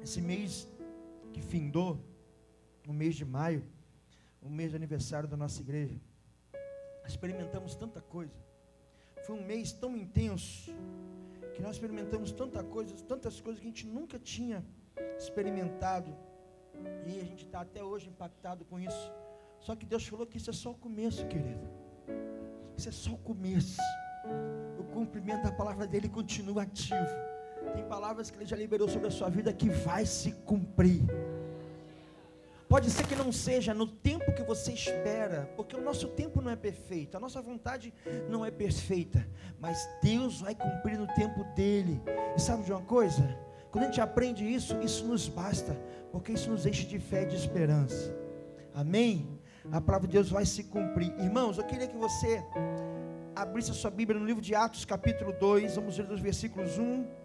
Esse mês que findou, o mês de maio, o mês de aniversário da nossa igreja, experimentamos tanta coisa. Foi um mês tão intenso, que nós experimentamos tantas coisas que a gente nunca tinha experimentado, e a gente está até hoje impactado com isso. Só que Deus falou que isso é só o começo, querido. Isso é só o começo. O cumprimento da palavra dele continua ativo. Tem palavras que ele já liberou sobre a sua vida que vai se cumprir. Pode ser que não seja no tempo que você espera, porque o nosso tempo não é perfeito, a nossa vontade não é perfeita, mas Deus vai cumprir no tempo dele. E sabe de uma coisa? Quando a gente aprende isso, isso nos basta, porque isso nos enche de fé e de esperança. Amém? A palavra de Deus vai se cumprir. Irmãos, eu queria que você abrisse a sua Bíblia no livro de Atos, capítulo 2, vamos ler dos versículos 1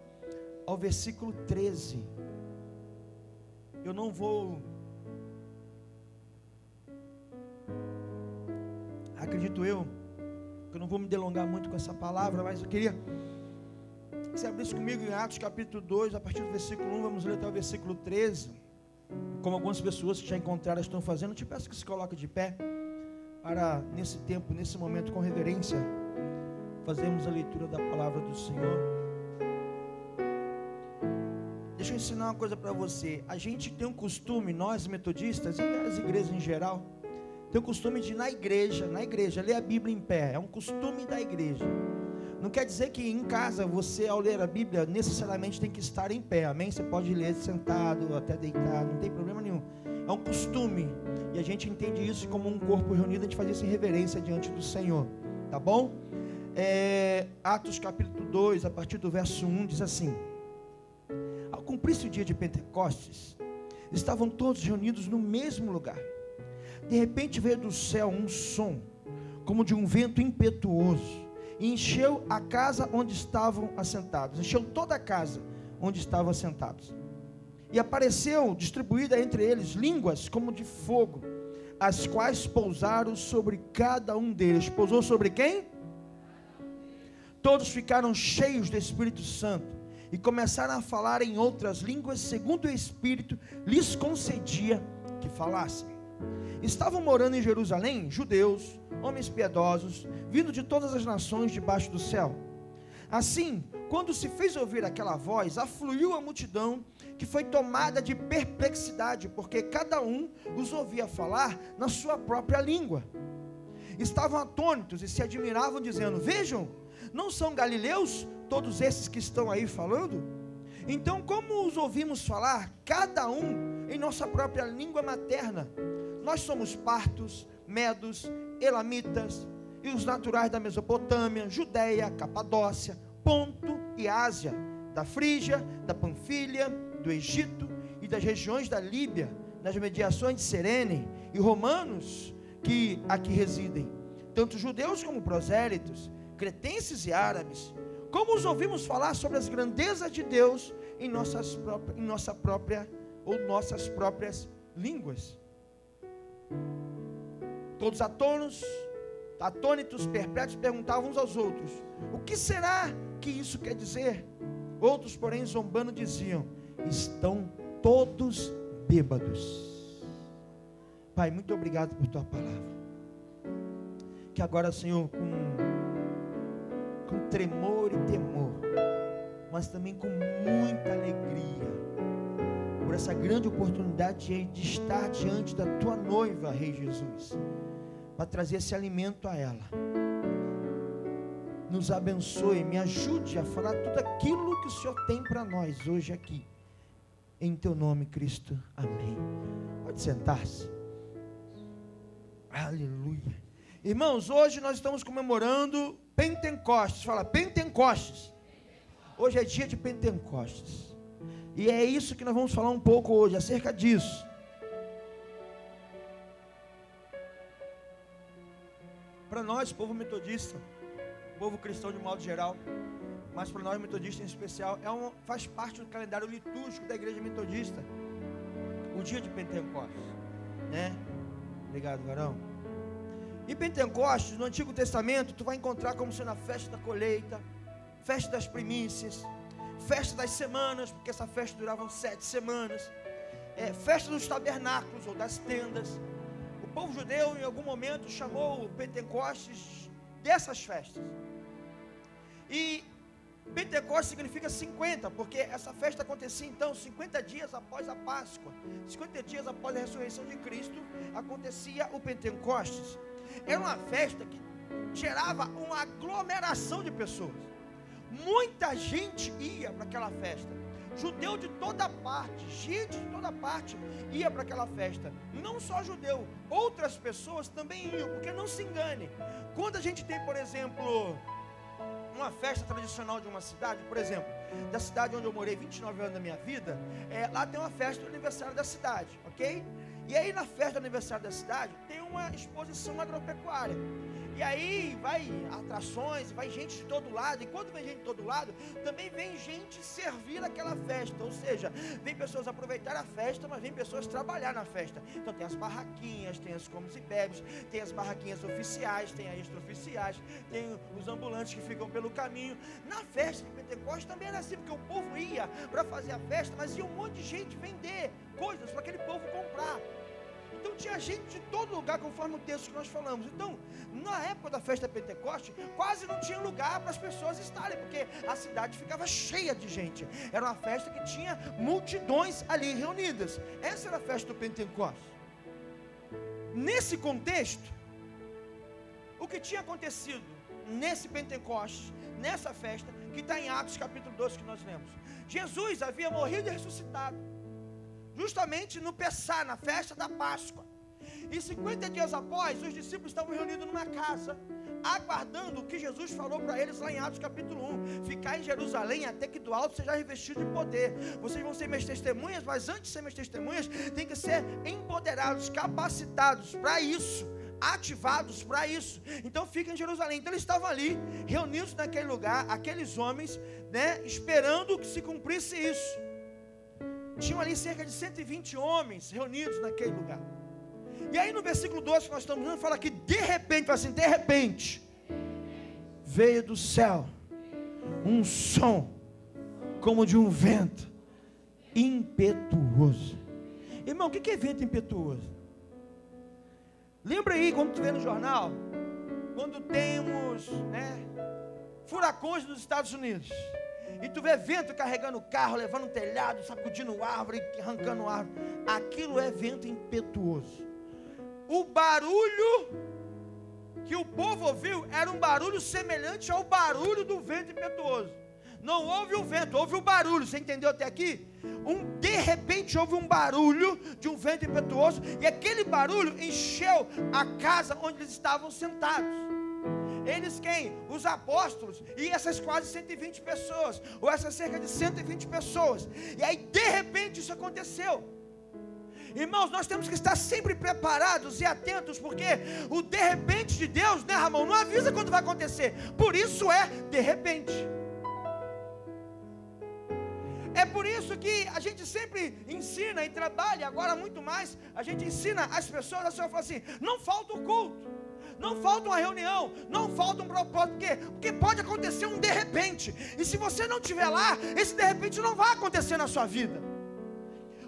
ao versículo 13. Eu não vou, acredito eu, que eu não vou me delongar muito com essa palavra, mas eu queria que você abrisse comigo em Atos capítulo 2, a partir do versículo 1, vamos ler até o versículo 13, como algumas pessoas que já encontraram estão fazendo. Eu te peço que se coloque de pé, para nesse tempo, nesse momento, com reverência, fazermos a leitura da palavra do Senhor. Deixa eu ensinar uma coisa para você. A gente tem um costume, nós metodistas e as igrejas em geral, tem o costume de na igreja, ler a Bíblia em pé. É um costume da igreja. Não quer dizer que em casa você, ao ler a Bíblia, necessariamente tem que estar em pé, amém? Você pode ler sentado, até deitado, não tem problema nenhum. É um costume, e a gente entende isso como um corpo reunido, a gente faz isso em reverência diante do Senhor, tá bom? Atos capítulo 2, a partir do verso 1, diz assim: ao cumprir-se o dia de Pentecostes, estavam todos reunidos no mesmo lugar. De repente veio do céu um som, como de um vento impetuoso, e encheu a casa onde estavam assentados, encheu toda a casa onde estavam assentados. E apareceu distribuída entre eles línguas como de fogo, as quais pousaram sobre cada um deles. Pousou sobre quem? Todos ficaram cheios do Espírito Santo e começaram a falar em outras línguas, segundo o Espírito lhes concedia que falassem. Estavam morando em Jerusalém judeus, homens piedosos, vindo de todas as nações debaixo do céu. Assim, quando se fez ouvir aquela voz, afluiu a multidão, que foi tomada de perplexidade, porque cada um os ouvia falar na sua própria língua. Estavam atônitos e se admiravam, dizendo: vejam, não são galileus todos esses que estão aí falando? Então, como os ouvimos falar, cada um em nossa própria língua materna? Nós somos partos, medos, elamitas, e os naturais da Mesopotâmia, Judeia, Capadócia, Ponto e Ásia, da Frígia, da Panfilha, do Egito e das regiões da Líbia, nas mediações de Cirene, e romanos que aqui residem, tanto judeus como prosélitos, cretenses e árabes. Como os ouvimos falar sobre as grandezas de Deus em nossas próprias línguas. Todos atônitos, perplexos, perguntavam uns aos outros: o que será que isso quer dizer? Outros, porém, zombando, diziam: estão todos bêbados. Pai, muito obrigado por tua palavra. Que agora, Senhor, com tremor e temor, mas também com muita alegria, por essa grande oportunidade de estar diante da tua noiva, Rei Jesus, para trazer esse alimento a ela. Nos abençoe, me ajude a falar tudo aquilo que o Senhor tem para nós hoje aqui, em teu nome, Cristo, amém. Pode sentar-se. Aleluia. Irmãos, hoje nós estamos comemorando Pentecostes. Fala, Pentecostes. Hoje é dia de Pentecostes, e é isso que nós vamos falar um pouco hoje, acerca disso. Para nós, povo metodista, povo cristão de modo geral, mas para nós metodistas em especial, faz parte do calendário litúrgico da igreja metodista, o dia de Pentecostes, né? Obrigado, varão. E Pentecostes, no Antigo Testamento, tu vai encontrar como sendo a festa da colheita, festa das primícias, festa das semanas, porque essa festa durava 7 semanas, festa dos tabernáculos ou das tendas. O povo judeu em algum momento chamou o Pentecostes dessas festas. E Pentecostes significa 50, porque essa festa acontecia então 50 dias após a Páscoa. 50 dias após a ressurreição de Cristo acontecia o Pentecostes. Era uma festa que gerava uma aglomeração de pessoas. Muita gente ia para aquela festa. Judeu de toda parte, gente de toda parte ia para aquela festa. Não só judeu, outras pessoas também iam, porque não se engane. Quando a gente tem, por exemplo, uma festa tradicional de uma cidade, por exemplo, da cidade onde eu morei 29 anos da minha vida, lá tem uma festa do aniversário da cidade, ok? E aí na festa do aniversário da cidade tem uma exposição agropecuária. E aí vai atrações, vai gente de todo lado. E quando vem gente de todo lado, também vem gente servir aquela festa. Ou seja, vem pessoas aproveitar a festa, mas vem pessoas trabalhar na festa. Então tem as barraquinhas, tem as comes e bebes, tem as barraquinhas oficiais, tem as extraoficiais, tem os ambulantes que ficam pelo caminho. Na festa de Pentecostes também era assim, porque o povo ia para fazer a festa, mas ia um monte de gente vender coisas para aquele povo comprar. Então tinha gente de todo lugar, conforme o texto que nós falamos. Então, na época da festa Pentecoste, quase não tinha lugar para as pessoas estarem, porque a cidade ficava cheia de gente. Era uma festa que tinha multidões ali reunidas. Essa era a festa do Pentecoste. Nesse contexto, o que tinha acontecido nesse Pentecoste, nessa festa, que está em Atos capítulo 12 que nós lemos. Jesus havia morrido e ressuscitado, justamente no Pessá, na festa da Páscoa. E 50 dias após, os discípulos estavam reunidos numa casa, aguardando o que Jesus falou para eles lá em Atos capítulo 1. Ficar em Jerusalém até que do alto seja revestido de poder. Vocês vão ser minhas testemunhas, mas antes de ser minhas testemunhas, tem que ser empoderados, capacitados para isso, ativados para isso. Então fica em Jerusalém. Então eles estavam ali, reunidos naquele lugar, aqueles homens, né, esperando que se cumprisse isso. Tinham ali cerca de 120 homens reunidos naquele lugar. E aí no versículo 12 que nós estamos lendo, fala que de repente, fala assim, de repente, veio do céu um som como de um vento impetuoso. Irmão, o que é vento impetuoso? Lembra aí quando tu vê no jornal, quando temos, furacões nos Estados Unidos, e tu vê vento carregando o carro, levando um telhado, sacudindo árvore, arrancando árvore. Aquilo é vento impetuoso. O barulho que o povo ouviu era um barulho semelhante ao barulho do vento impetuoso. Não houve o vento, houve o barulho. Você entendeu até aqui? De repente houve um barulho de um vento impetuoso, e aquele barulho encheu a casa onde eles estavam sentados. Eles quem? Os apóstolos e essas quase 120 pessoas, ou essas cerca de 120 pessoas. E aí de repente isso aconteceu. Irmãos, nós temos que estar sempre preparados e atentos, porque o de repente de Deus, né, Ramon, não avisa quando vai acontecer. Por isso é de repente. É por isso que a gente sempre ensina e trabalha, agora muito mais, a gente ensina as pessoas, a senhora fala assim, não falta o culto, não falta uma reunião, não falta um propósito. Por quê? Porque pode acontecer um de repente, e se você não estiver lá, esse de repente não vai acontecer na sua vida.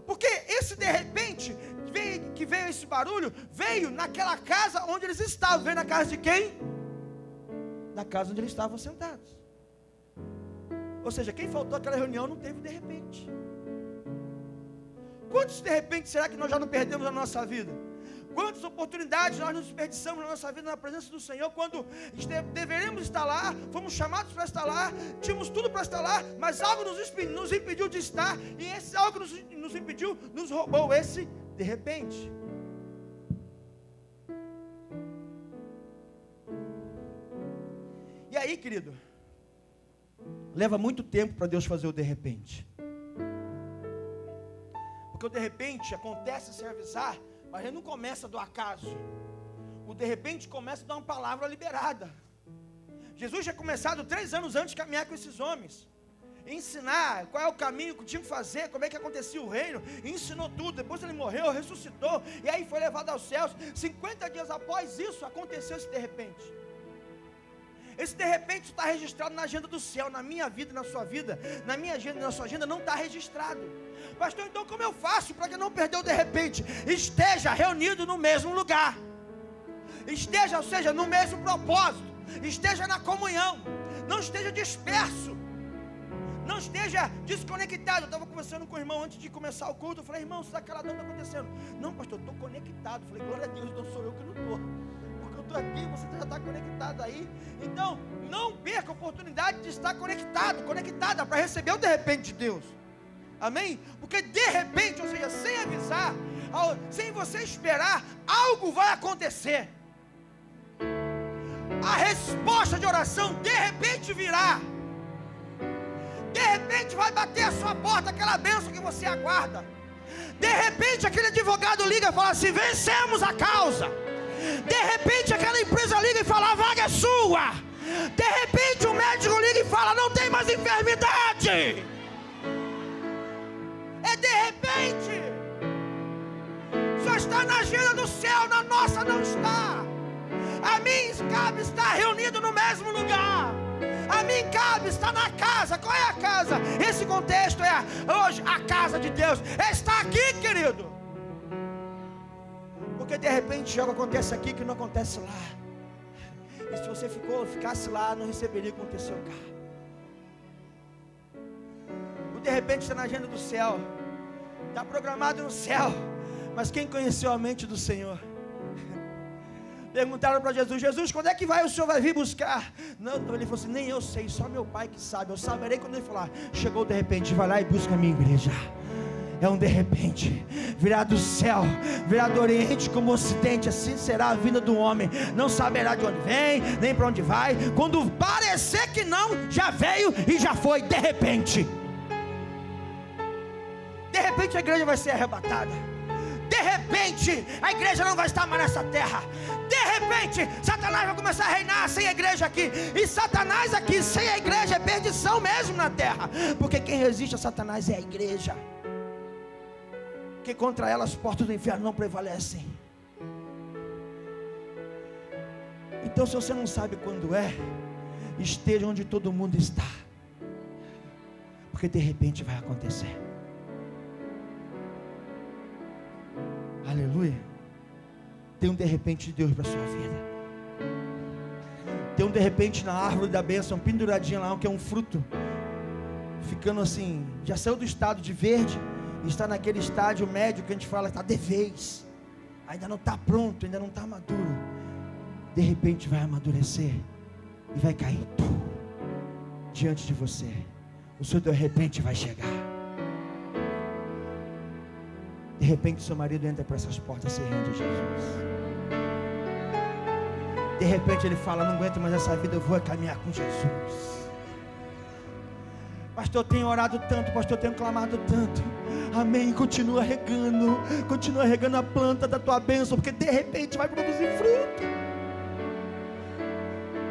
Porque esse de repente, que veio esse barulho, veio naquela casa onde eles estavam. Veio na casa de quem? Na casa onde eles estavam sentados. Ou seja, quem faltou àquela reunião não teve de repente. Quantos de repente será que nós já não perdemos na nossa vida? Quantas oportunidades nós nos desperdiçamos na nossa vida, na presença do Senhor, quando deveríamos estar lá, fomos chamados para estar lá, tínhamos tudo para estar lá, mas algo nos impediu de estar, e esse algo nos impediu, nos roubou esse de repente. E aí, querido, leva muito tempo para Deus fazer o de repente. Porque o de repente acontece sem avisar, mas ele não começa do acaso. O de repente começa a dar uma palavra liberada. Jesus tinha começado 3 anos antes de caminhar com esses homens, ensinar qual é o caminho que tinha que fazer, como é que acontecia o reino, e ensinou tudo. Depois ele morreu, ressuscitou, e aí foi levado aos céus. 50 dias após isso, aconteceu esse de repente. Esse de repente está registrado na agenda do céu. Na minha vida, na sua vida, na minha agenda e na sua agenda não está registrado. Pastor, então como eu faço para que não perder o de repente? Esteja reunido no mesmo lugar. Esteja, ou seja, no mesmo propósito. Esteja na comunhão. Não esteja disperso. Não esteja desconectado. Eu estava conversando com o irmão antes de começar o culto. Eu falei, irmão, você está calado, não está acontecendo. Não, pastor, eu estou conectado. Eu falei, glória a Deus, então sou eu que não estou. Porque eu estou aqui, você já está conectado aí. Então, não perca a oportunidade de estar conectado, conectada, para receber o de repente de Deus. Amém? Porque de repente, ou seja, sem avisar, sem você esperar, algo vai acontecer. A resposta de oração de repente virá. De repente vai bater a sua porta aquela bênção que você aguarda. De repente aquele advogado liga e fala assim, vencemos a causa. De repente aquela empresa liga e fala, a vaga é sua. De repente o médico liga e fala, não tem mais enfermidade. É de repente. Só está na agenda do céu, na nossa não está. A mim cabe estar reunido no mesmo lugar. A mim cabe estar na casa. Qual é a casa? Esse contexto é hoje a casa de Deus. Está aqui, querido. Porque de repente algo acontece aqui que não acontece lá. E se você ficasse lá, não receberia o que aconteceu cá. O de repente está na agenda do céu. Está programado no céu. Mas quem conheceu a mente do Senhor? Perguntaram para Jesus, Jesus, quando é que o Senhor vai vir buscar? Não, ele falou assim, nem eu sei, só meu Pai que sabe. Eu saberei quando ele falar, chegou de repente, vai lá e busca a minha igreja. É um de repente, virá do céu, virá do oriente como o ocidente, assim será a vinda do homem. Não saberá de onde vem, nem para onde vai. Quando parecer que não, já veio e já foi, de repente. De repente a igreja vai ser arrebatada. De repente, a igreja não vai estar mais nessa terra. De repente, Satanás vai começar a reinar sem a igreja aqui. E Satanás aqui, sem a igreja, é perdição mesmo na terra. Porque quem resiste a Satanás é a igreja. Que contra ela as portas do inferno não prevalecem. Então, se você não sabe quando é, esteja onde todo mundo está. Porque de repente vai acontecer. Aleluia. Tem um de repente de Deus para a sua vida. Tem um de repente na árvore da bênção, penduradinha lá, que é um fruto, ficando assim, já saiu do estado de verde, e está naquele estágio médio que a gente fala, está de vez, ainda não está pronto, ainda não está maduro. De repente vai amadurecer, e vai cair diante de você. O seu de repente vai chegar. De repente seu marido entra por essas portas e se rende a Jesus. De repente ele fala, não aguento mais essa vida, eu vou caminhar com Jesus. Pastor, eu tenho orado tanto, pastor, eu tenho clamado tanto. Amém, continua regando a planta da tua bênção, porque de repente vai produzir fruto.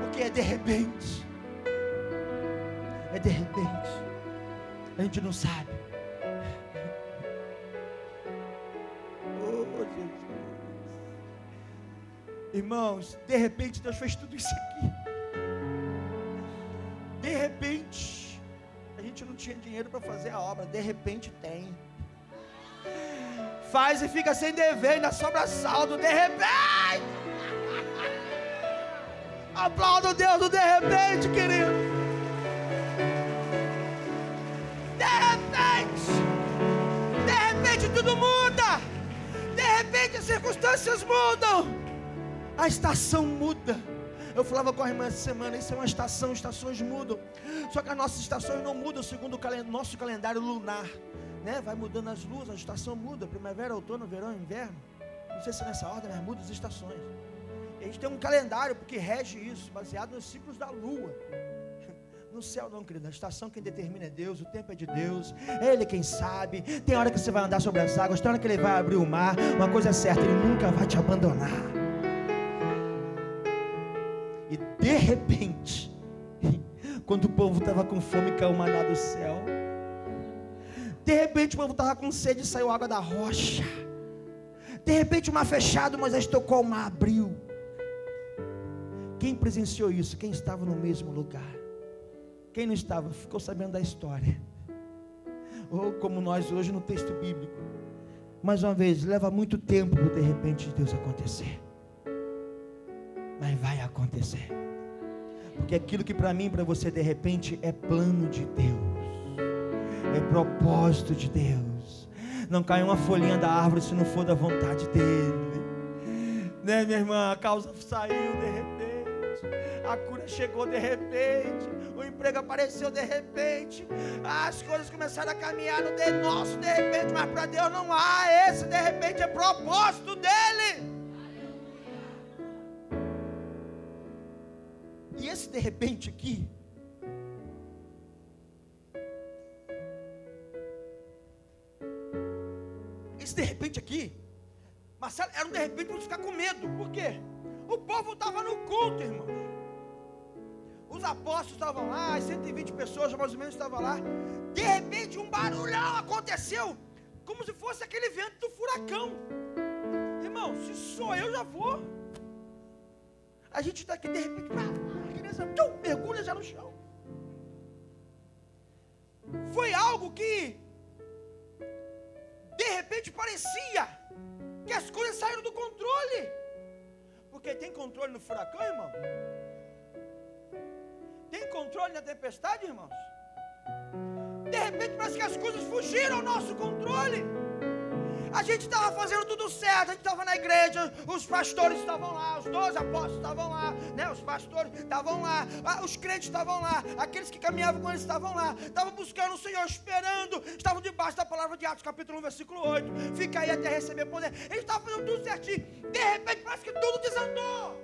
Porque é de repente. É de repente. A gente não sabe. Irmãos, de repente Deus fez tudo isso aqui. De repente, a gente não tinha dinheiro para fazer a obra. De repente tem. Faz e fica sem dever, ainda sobra saldo. De repente. Aplauda o Deus do de repente, querido. De repente tudo muda. De repente as circunstâncias mudam. A estação muda. Eu falava com a irmã essa semana, isso é uma estação, estações mudam. Só que as nossas estações não mudam segundo o nosso calendário lunar, né? Vai mudando as luas, a estação muda, primavera, outono, verão, inverno. Não sei se é nessa ordem, mas muda as estações. E a gente tem um calendário porque rege isso, baseado nos ciclos da lua. No céu não, querido, a estação quem determina é Deus, o tempo é de Deus, é Ele quem sabe. Tem hora que você vai andar sobre as águas, tem hora que Ele vai abrir o mar. Uma coisa é certa, Ele nunca vai te abandonar. E de repente, quando o povo estava com fome, caiu o maná do céu. De repente o povo estava com sede e saiu água da rocha. De repente o mar fechado, Moisés tocou, o mar abriu. Quem presenciou isso? Quem estava no mesmo lugar. Quem não estava, ficou sabendo da história. Ou como nós hoje no texto bíblico. Mais uma vez, leva muito tempo para de repente Deus acontecer. Mas vai acontecer. Porque aquilo que para mim e para você de repente é plano de Deus. É propósito de Deus. Não cai uma folhinha da árvore se não for da vontade dele. Né, minha irmã? A causa saiu de repente. A cura chegou de repente. O emprego apareceu de repente. As coisas começaram a caminhar no nosso de repente. Mas para Deus não há. Esse de repente é propósito dele. E esse de repente aqui, Marcelo, era um de repente para ficar com medo. Por quê? O povo estava no culto, irmãos. Os apóstolos estavam lá, as 120 pessoas mais ou menos estavam lá. De repente um barulhão aconteceu, como se fosse aquele vento do furacão. Irmão, se sou eu, já vou. A gente está aqui de repente, a criança mergulha já no chão. Foi algo que de repente parecia que as coisas saíram do controle. Porque tem controle no furacão, irmão? Tem controle na tempestade, irmãos? De repente parece que as coisas fugiram ao nosso controle. A gente estava fazendo tudo certo, a gente estava na igreja, os pastores estavam lá, os 12 apóstolos estavam lá, né? Os pastores estavam lá, os crentes estavam lá, aqueles que caminhavam com eles estavam lá, estavam buscando o Senhor, esperando, estavam debaixo da palavra de Atos, capítulo 1, versículo 8, fica aí até receber poder. Eles estavam fazendo tudo certinho, de repente parece que tudo desandou.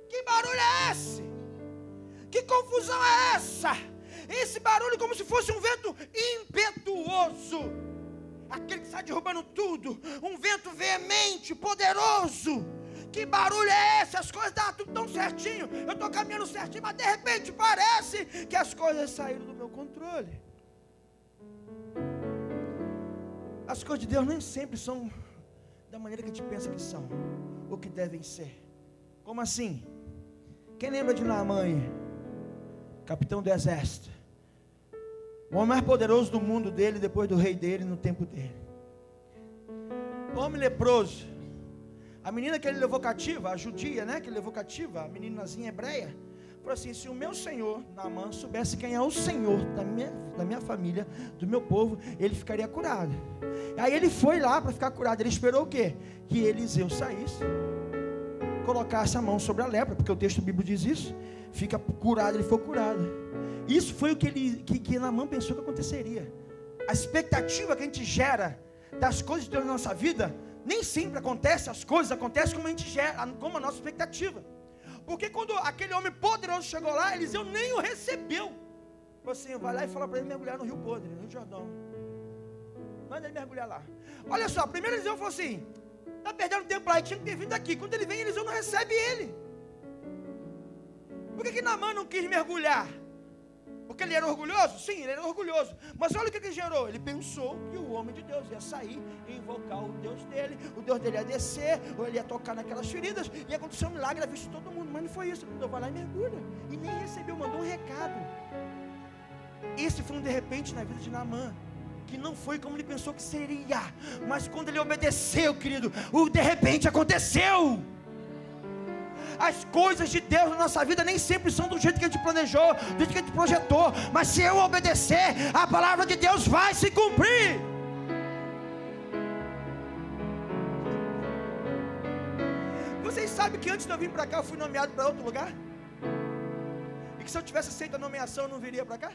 Que barulho é esse? Que confusão é essa? Esse barulho como se fosse um vento impetuoso. Aquele que está derrubando tudo, um vento veemente, poderoso. Que barulho é esse? As coisas estavam tudo tão certinho, eu estou caminhando certinho, mas de repente parece que as coisas saíram do meu controle. As coisas de Deus nem sempre são da maneira que a gente pensa que são, ou que devem ser. Como assim? Quem lembra de Naamã aí? Capitão do exército. O homem mais poderoso do mundo dele, depois do rei dele, no tempo dele. O homem leproso. A menina que ele levou cativa, a judia, né, que ele levou cativa, a meninazinha hebreia, falou assim: se o meu senhor, Naamã, soubesse quem é o Senhor da minha família, do meu povo, ele ficaria curado. Aí ele foi lá para ficar curado. Ele esperou o quê? Que Eliseu saísse, colocasse a mão sobre a lepra, porque o texto bíblico diz isso. Fica curado, ele foi curado. Isso foi o que Naamã pensou que aconteceria. A expectativa que a gente gera das coisas de Deus na nossa vida, nem sempre acontece, as coisas acontecem como a gente gera, como a nossa expectativa. Porque quando aquele homem poderoso chegou lá, Eliseu nem o recebeu. Falou assim: vai lá e fala para ele mergulhar no Rio Podre, no Rio Jordão. Manda ele mergulhar lá. Olha só, primeiro Eliseu falou assim: está perdendo tempo lá, tinha que ter vindo aqui. Quando ele vem, Eliseu não recebe ele. Por que Naamã não quis mergulhar? Porque ele era orgulhoso? Sim, ele era orgulhoso. Mas olha o que ele gerou. Ele pensou que o homem de Deus ia sair e invocar o Deus dele ia descer, ou ele ia tocar naquelas feridas, e ia acontecer um milagre à vista de todo mundo. Mas não foi isso. Ele vai lá e mergulha. E nem recebeu, mandou um recado. Esse foi um de repente na vida de Naamã, que não foi como ele pensou que seria. Mas quando ele obedeceu, querido, o de repente aconteceu. As coisas de Deus na nossa vida nem sempre são do jeito que a gente planejou, do jeito que a gente projetou. Mas se eu obedecer, a palavra de Deus vai se cumprir. Vocês sabem que antes de eu vir para cá, eu fui nomeado para outro lugar? E que se eu tivesse aceito a nomeação, eu não viria para cá?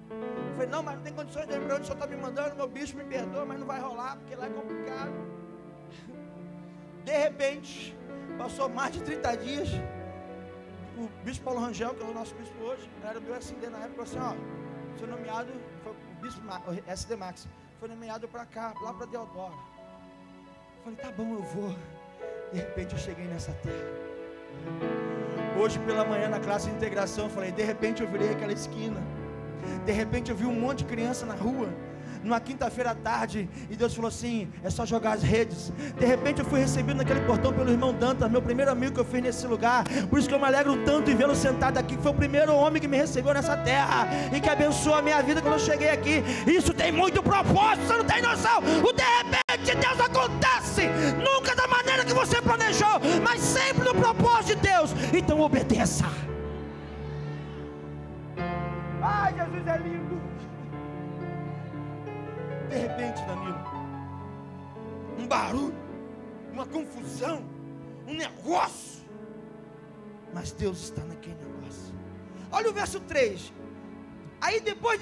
Eu falei: não, mas não tem condições de ir para onde o senhor está me mandando. Meu bispo me perdoa, mas não vai rolar, porque lá é complicado. De repente, passou mais de 30 dias, o bispo Paulo Rangel, que é o nosso bispo hoje, era do SD na época, falou assim: ó, foi nomeado, foi o bispo o SD Max, foi nomeado para cá, lá para Deodoro. Eu falei: tá bom, eu vou. De repente eu cheguei nessa terra. Hoje pela manhã na classe de integração, eu falei: de repente eu virei aquela esquina. De repente eu vi um monte de criança na rua. numa quinta-feira à tarde, e Deus falou assim: é só jogar as redes. De repente eu fui recebido naquele portão pelo irmão Dantas, meu primeiro amigo que eu fiz nesse lugar. Por isso que eu me alegro tanto em vê-lo sentado aqui, que foi o primeiro homem que me recebeu nessa terra, e que abençoou a minha vida quando eu cheguei aqui. Isso tem muito propósito, você não tem noção. O de repente Deus acontece, nunca da maneira que você planejou, mas sempre no propósito de Deus. Então obedeça. Ai, Jesus é lindo. De repente, Danilo, um barulho, uma confusão, um negócio, mas Deus está naquele negócio. Olha o verso 3. Aí depois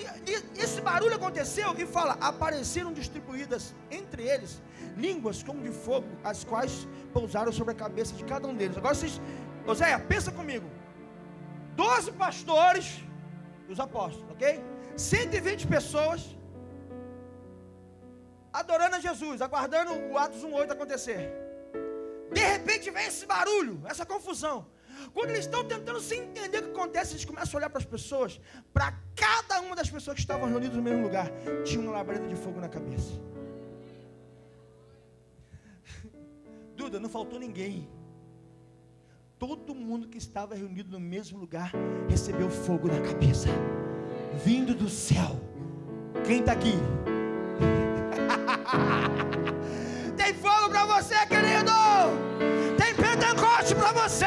esse barulho aconteceu, e fala: apareceram distribuídas entre eles línguas como de fogo, as quais pousaram sobre a cabeça de cada um deles. Agora vocês, Oséia, pensa comigo: 12 pastores, os apóstolos, ok? 120 pessoas adorando a Jesus, aguardando o Atos 1:8 acontecer. De repente vem esse barulho, essa confusão. Quando eles estão tentando se entender o que acontece, eles começam a olhar para as pessoas. Para cada uma das pessoas que estavam reunidas no mesmo lugar, tinha uma labareda de fogo na cabeça. Duda, não faltou ninguém. Todo mundo que estava reunido no mesmo lugar recebeu fogo na cabeça, vindo do céu. Quem está aqui? Tem fogo para você, querido. Tem Pentecoste para você.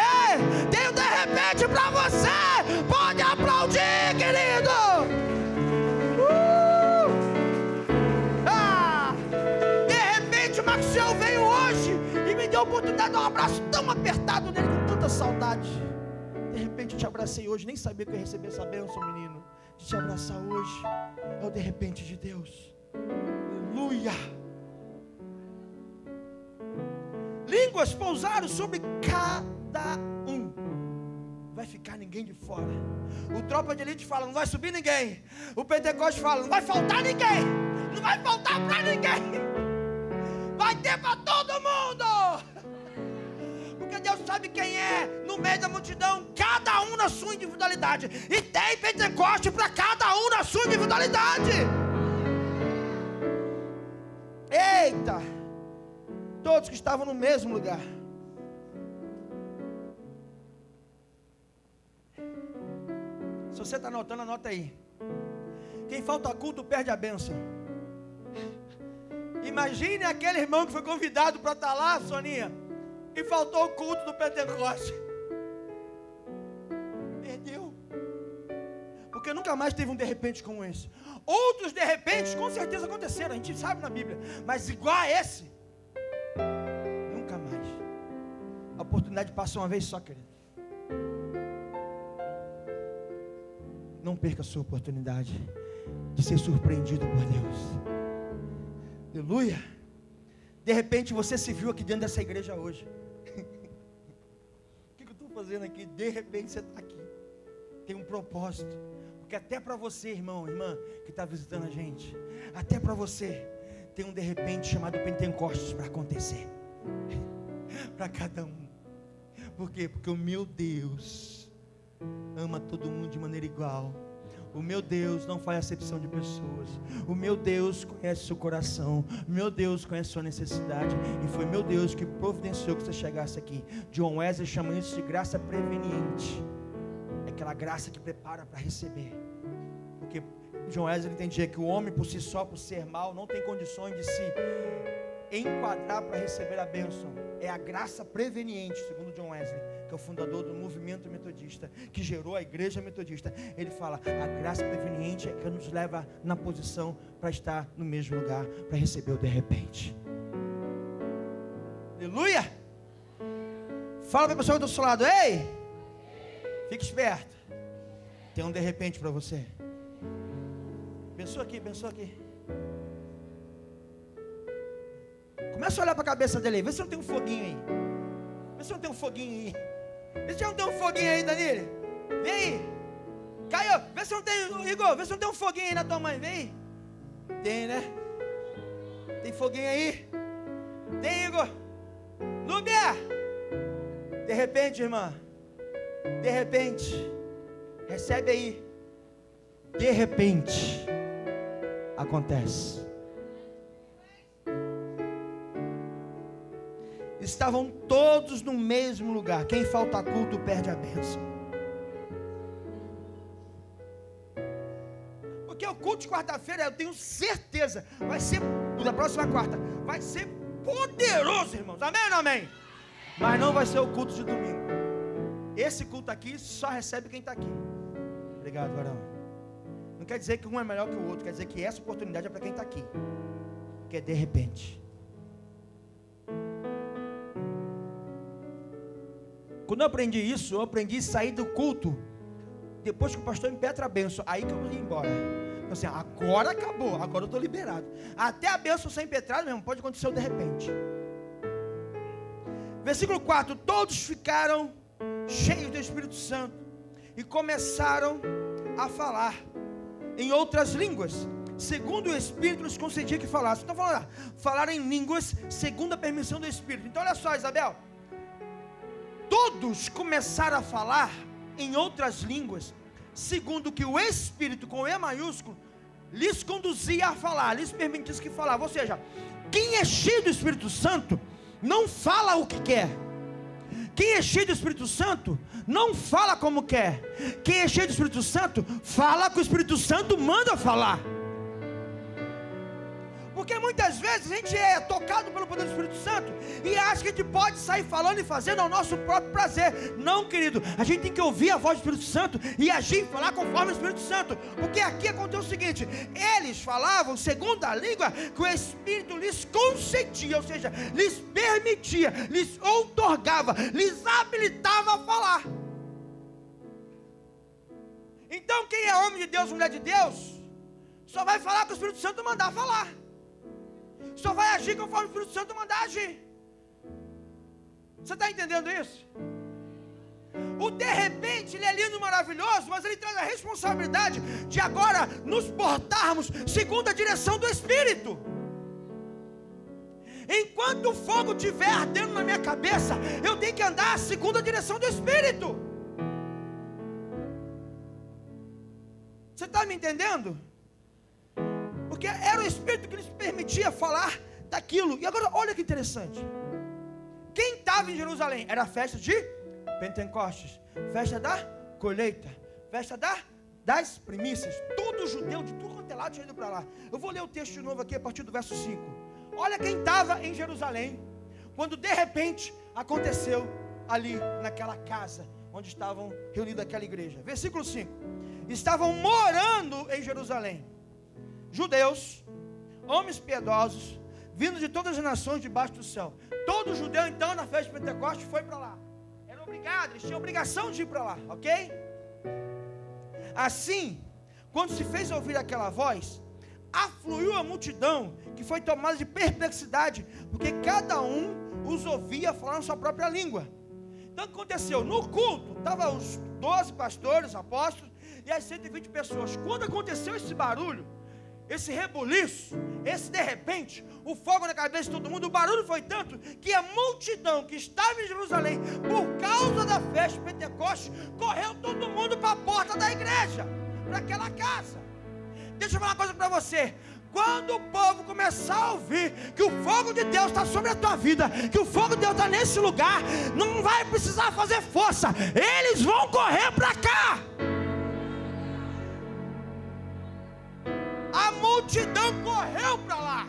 Tem um de repente para você. Pode aplaudir, querido. De repente o Maxiel veio hoje e me deu a oportunidade de dar um abraço tão apertado nele, com tanta saudade. De repente eu te abracei hoje, nem sabia que eu ia receber essa bênção, menino, de te abraçar hoje. É o de repente de Deus. Aleluia. Línguas pousaram sobre cada um. Não vai ficar ninguém de fora. O tropa de elite fala: não vai subir ninguém. O Pentecoste fala: não vai faltar ninguém. Não vai faltar para ninguém. Vai ter para todo mundo. Porque Deus sabe quem é no meio da multidão, cada um na sua individualidade. E tem Pentecoste para cada um na sua individualidade. Eita! Todos que estavam no mesmo lugar. Se você está anotando, anota aí. Quem falta culto perde a bênção. Imagine aquele irmão que foi convidado para estar lá, Soninha, e faltou o culto do Pentecoste. Perdeu. Porque nunca mais teve um de repente como esse. Outros de repente com certeza aconteceram, a gente sabe na Bíblia, mas igual a esse, nunca mais. A oportunidade passa uma vez só, querido. Não perca a sua oportunidade de ser surpreendido por Deus. Aleluia. De repente você se viu aqui dentro dessa igreja hoje. O que eu estou fazendo aqui? De repente você está aqui. Tem um propósito. Porque até para você, irmão, irmã, que está visitando a gente, até para você, tem um de repente chamado Pentecostes para acontecer. Para cada um. Por quê? Porque o meu Deus ama todo mundo de maneira igual. O meu Deus não faz acepção de pessoas. O meu Deus conhece seu coração. O meu Deus conhece sua necessidade. E foi meu Deus que providenciou que você chegasse aqui. John Wesley chama isso de graça preveniente. É aquela graça que prepara para receber. Porque John Wesley entendia que o homem por si só, por ser mau, não tem condições de se enquadrar para receber a bênção. É a graça preveniente, segundo John Wesley, que é o fundador do movimento metodista, que gerou a igreja metodista. Ele fala: a graça preveniente é que nos leva na posição para estar no mesmo lugar, para receber o de repente. Aleluia! Fala para a pessoa do seu lado: ei, fique esperto, tem um de repente para você. Pensou aqui, pensou aqui. Começa a olhar para a cabeça dele aí. Vê se não tem um foguinho aí. Vê se não tem um foguinho aí. Vê se não tem um foguinho aí, Danilo. Vem aí. Caio, vê se não tem, Igor, vê se não tem um foguinho aí na tua mãe. Vem aí. Tem, né? Tem foguinho aí? Tem, Igor. Núbia. De repente, irmã. De repente. Recebe aí. De repente. acontece. Estavam todos no mesmo lugar. Quem falta culto perde a bênção. Porque o culto de quarta-feira, eu tenho certeza, vai ser, da próxima quarta, vai ser poderoso, irmãos. Amém ou não amém? Mas não vai ser o culto de domingo. Esse culto aqui só recebe quem está aqui. Obrigado, varão. Não quer dizer que um é melhor que o outro, quer dizer que essa oportunidade é para quem está aqui. Que é de repente. Quando eu aprendi isso, eu aprendi a sair do culto depois que o pastor impetra a bênção. Aí que eu ia embora. Então, assim, agora acabou, agora eu estou liberado. Até a bênção ser impetrada mesmo, pode acontecer de repente. Versículo 4: todos ficaram cheios do Espírito Santo e começaram a falar em outras línguas, segundo o Espírito lhes concedia que falassem. Então falaram em línguas segundo a permissão do Espírito. Então olha só, Isabel, todos começaram a falar em outras línguas, segundo que o Espírito, com E maiúsculo, lhes conduzia a falar, lhes permitisse que falavam. Ou seja, quem é cheio do Espírito Santo não fala o que quer. Quem é cheio do Espírito Santo não fala como quer. Quem é cheio do Espírito Santo fala o que o Espírito Santo manda falar. Porque muitas vezes a gente é tocado pelo poder do Espírito Santo e acha que a gente pode sair falando e fazendo ao nosso próprio prazer. Não, querido, a gente tem que ouvir a voz do Espírito Santo e agir e falar conforme o Espírito Santo. Porque aqui aconteceu o seguinte: eles falavam segundo a língua que o Espírito lhes concedia, ou seja, lhes permitia, lhes outorgava, lhes habilitava a falar. Então quem é homem de Deus, mulher de Deus, só vai falar que o Espírito Santo mandar falar. Só vai agir conforme o Espírito Santo mandar agir. Você está entendendo isso? O de repente, ele é lindo e maravilhoso, mas ele traz a responsabilidade de agora nos portarmos segundo a direção do Espírito. Enquanto o fogo estiver ardendo na minha cabeça, eu tenho que andar segundo a direção do Espírito. Você está me entendendo? Porque era o Espírito que lhes permitia falar daquilo. E agora olha que interessante. Quem estava em Jerusalém? Era a festa de Pentecostes, festa da colheita, festa das primícias. Todo judeu de tudo quanto é lado tinha ido para lá. Eu vou ler o texto de novo aqui a partir do verso 5. Olha quem estava em Jerusalém quando de repente aconteceu ali naquela casa onde estavam reunidos aquela igreja. Versículo 5: estavam morando em Jerusalém judeus, homens piedosos, vindos de todas as nações debaixo do céu. Todo judeu então na festa de Pentecostes foi para lá. Era obrigado, eles tinham obrigação de ir para lá, ok? Assim, quando se fez ouvir aquela voz, afluiu a multidão, que foi tomada de perplexidade, porque cada um os ouvia falar na sua própria língua. Então o que aconteceu? No culto, estavam os 12 pastores, apóstolos, e as 120 pessoas. Quando aconteceu esse barulho, esse rebuliço, esse de repente, o fogo na cabeça de todo mundo, o barulho foi tanto que a multidão que estava em Jerusalém, por causa da festa de Pentecostes, correu todo mundo para a porta da igreja, para aquela casa. Deixa eu falar uma coisa para você. Quando o povo começar a ouvir que o fogo de Deus está sobre a tua vida, que o fogo de Deus está nesse lugar, não vai precisar fazer força, eles vão correr para cá. A multidão correu para lá.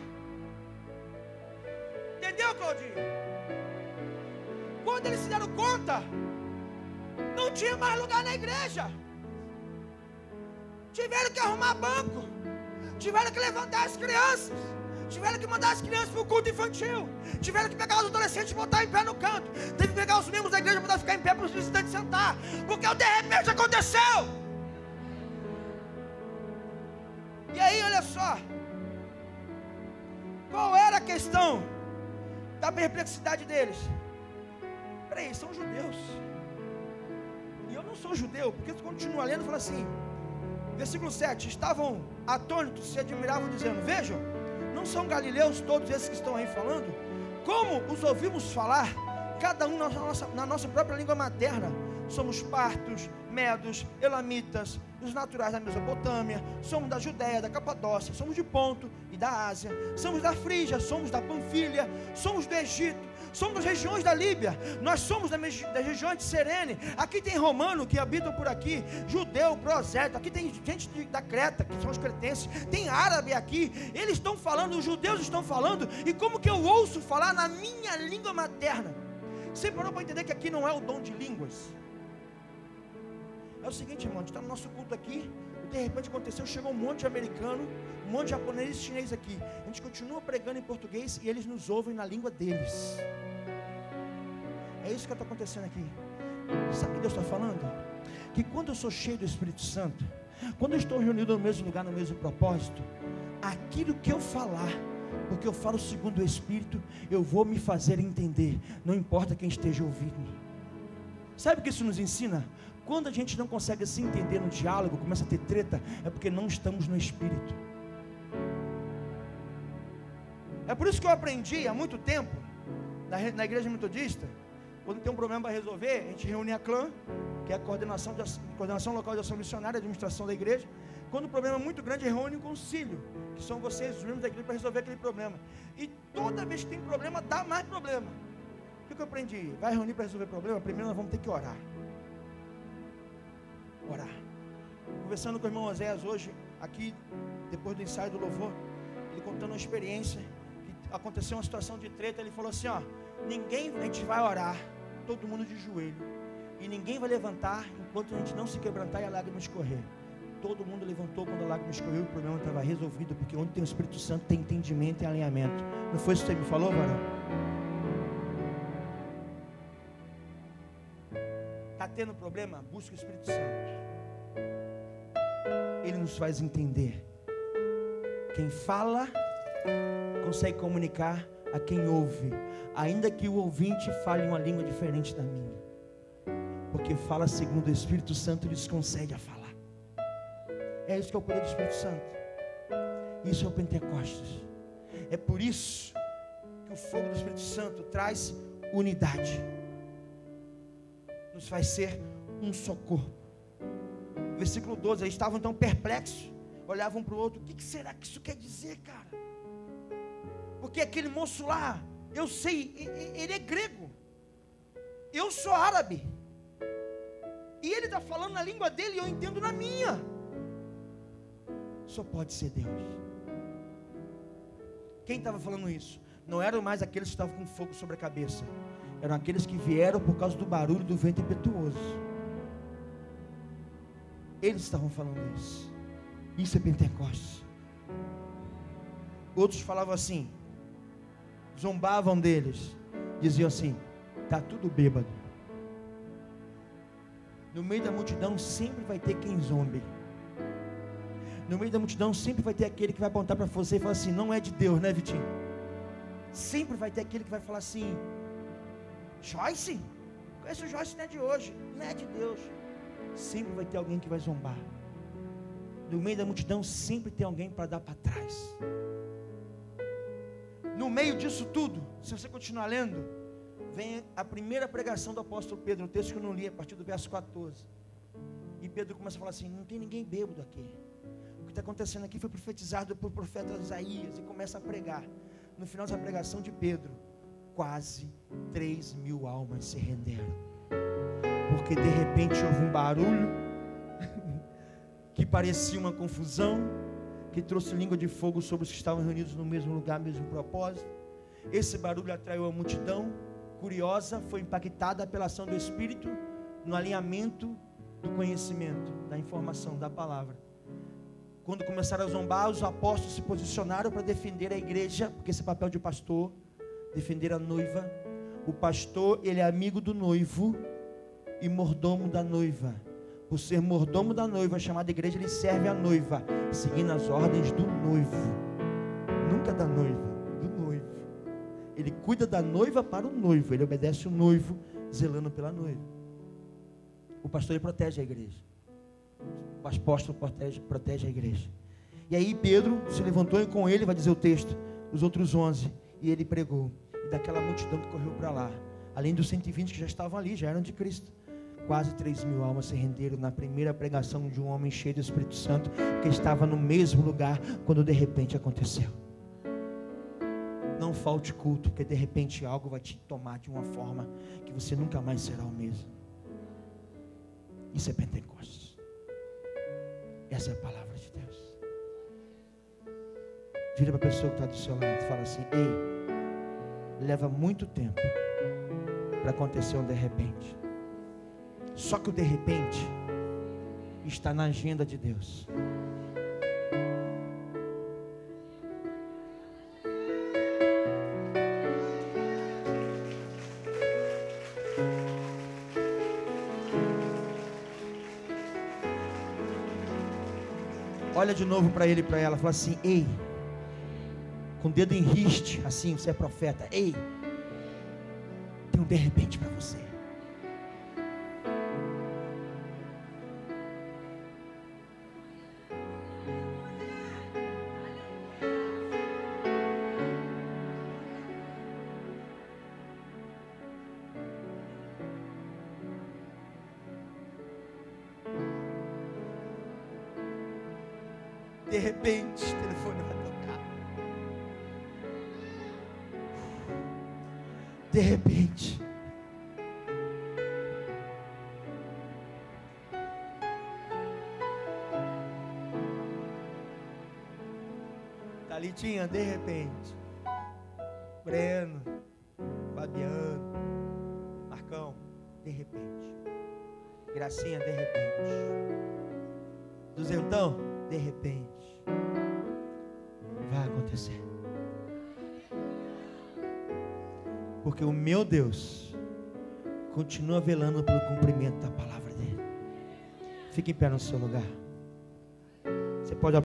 Entendeu, Claudinho? Quando eles se deram conta, não tinha mais lugar na igreja. Tiveram que arrumar banco, tiveram que levantar as crianças, tiveram que mandar as crianças para o culto infantil, tiveram que pegar os adolescentes e botar em pé no canto, teve que pegar os membros da igreja e mandar ficar em pé para os visitantes sentar, porque de repente aconteceu. E aí, olha só, qual era a questão da perplexidade deles? Peraí, são judeus, e eu não sou judeu, porque tu continua lendo e fala assim, versículo 7, estavam atônitos, se admiravam, dizendo, vejam, não são galileus todos esses que estão aí falando? Como os ouvimos falar, cada um na nossa própria língua materna? Somos partos, medos, elamitas, os naturais da Mesopotâmia, somos da Judéia, da Capadócia, somos de Ponto e da Ásia, somos da Frígia, somos da Panfilha, somos do Egito, somos das regiões da Líbia, nós somos das regiões de Cirene. Aqui tem romano que habitam por aqui, judeu, prosélito, aqui tem gente da Creta, que são os cretenses, tem árabe aqui, eles estão falando, os judeus estão falando, e como que eu ouço falar na minha língua materna? Você parou para entender que aqui não é o dom de línguas? É o seguinte, irmão, a gente está no nosso culto aqui, e de repente aconteceu, chegou um monte de americano, um monte de japonês e chinês aqui. A gente continua pregando em português e eles nos ouvem na língua deles. É isso que está acontecendo aqui. Sabe o que Deus está falando? Que quando eu sou cheio do Espírito Santo, quando eu estou reunido no mesmo lugar, no mesmo propósito, aquilo que eu falar, porque eu falo segundo o Espírito, eu vou me fazer entender, não importa quem esteja ouvindo. Sabe o que isso nos ensina? Quando a gente não consegue se entender no diálogo, começa a ter treta, é porque não estamos no Espírito. É por isso que eu aprendi há muito tempo, na igreja metodista, quando tem um problema para resolver, a gente reúne a clã, que é a coordenação local de ação missionária, administração da igreja. Quando o problema é muito grande, reúne um concílio, que são vocês, os membros da igreja, para resolver aquele problema. E toda vez que tem problema, dá mais problema. O que eu aprendi? Vai reunir para resolver problema? Primeiro nós vamos ter que orar. Conversando com o irmão Oséias hoje, aqui, depois do ensaio do louvor, ele contando uma experiência, que aconteceu uma situação de treta, ele falou assim, ó, a gente vai orar, todo mundo de joelho, e ninguém vai levantar, enquanto a gente não se quebrantar e a lágrima escorrer. Todo mundo levantou quando a lágrima escorreu, o problema estava resolvido, porque onde tem o Espírito Santo tem entendimento e alinhamento. Não foi isso que você me falou, varão? Está tendo problema? Busca o Espírito Santo. Ele nos faz entender. Quem fala consegue comunicar a quem ouve, ainda que o ouvinte fale uma língua diferente da minha, porque fala segundo o Espírito Santo, lhes concede a falar. É isso que é o poder do Espírito Santo. Isso é o Pentecostes. É por isso que o fogo do Espírito Santo traz unidade, nos faz ser um só corpo. Versículo 12, eles estavam então perplexos, olhavam um para o outro, o que será que isso quer dizer, cara? Porque aquele moço lá, eu sei, ele é grego, eu sou árabe, e ele está falando na língua dele e eu entendo na minha. Só pode ser Deus. Quem estava falando isso? Não eram mais aqueles que estavam com fogo sobre a cabeça, eram aqueles que vieram por causa do barulho do vento impetuoso. Eles estavam falando isso. Isso é Pentecostes. Outros falavam assim, zombavam deles, diziam assim, está tudo bêbado. No meio da multidão sempre vai ter quem zombe. No meio da multidão sempre vai ter aquele que vai apontar para você e falar assim, não é de Deus, né, Vitinho? Sempre vai ter aquele que vai falar assim, Joyce? Esse Joyce não é de hoje, não é de Deus. Sempre vai ter alguém que vai zombar. No meio da multidão sempre tem alguém para dar para trás. No meio disso tudo, se você continuar lendo, vem a primeira pregação do apóstolo Pedro, um texto que eu não li, a partir do verso 14. E Pedro começa a falar assim, não tem ninguém bêbado aqui. O que está acontecendo aqui foi profetizado por profeta Isaías, e começa a pregar. No final dessa pregação de Pedro, quase 3.000 almas se renderam. Porque de repente houve um barulho que parecia uma confusão, que trouxe língua de fogo sobre os que estavam reunidos no mesmo lugar, mesmo propósito. Esse barulho atraiu a multidão curiosa, foi impactada pela ação do Espírito no alinhamento do conhecimento, da informação, da palavra. Quando começaram a zombar, os apóstolos se posicionaram para defender a igreja, porque esse é papel de pastor, defender a noiva. O pastor, ele é amigo do noivo e mordomo da noiva. Por ser mordomo da noiva, chamada igreja, ele serve a noiva, seguindo as ordens do noivo, nunca da noiva, do noivo. Ele cuida da noiva para o noivo, ele obedece o noivo, zelando pela noiva. O pastor, ele protege a igreja, o apóstolo protege a igreja. E aí Pedro se levantou, e com ele, vai dizer o texto, os outros 11, e ele pregou. E daquela multidão que correu para lá, além dos 120 que já estavam ali, já eram de Cristo, Quase 3.000 almas se renderam na primeira pregação de um homem cheio do Espírito Santo, que estava no mesmo lugar quando de repente aconteceu. Não falte culto, porque de repente algo vai te tomar de uma forma que você nunca mais será o mesmo. Isso é Pentecostes. Essa é a palavra de Deus. Vira para a pessoa que está do seu lado e fala assim: ei, leva muito tempo para acontecer um de repente. Só que o de repente está na agenda de Deus. Olha de novo para ele e para ela, fala assim: ei, com o dedo em riste, assim, você é profeta, ei, tem um de repente para você. De repente, o telefone vai tocar. De repente. Thalitinha, de repente. Breno, Fabiano, Marcão, de repente. Gracinha, de repente. Duzentão, de repente. Vai acontecer. Porque o meu Deus continua velando pelo cumprimento da palavra dele. Fique em pé no seu lugar. Você pode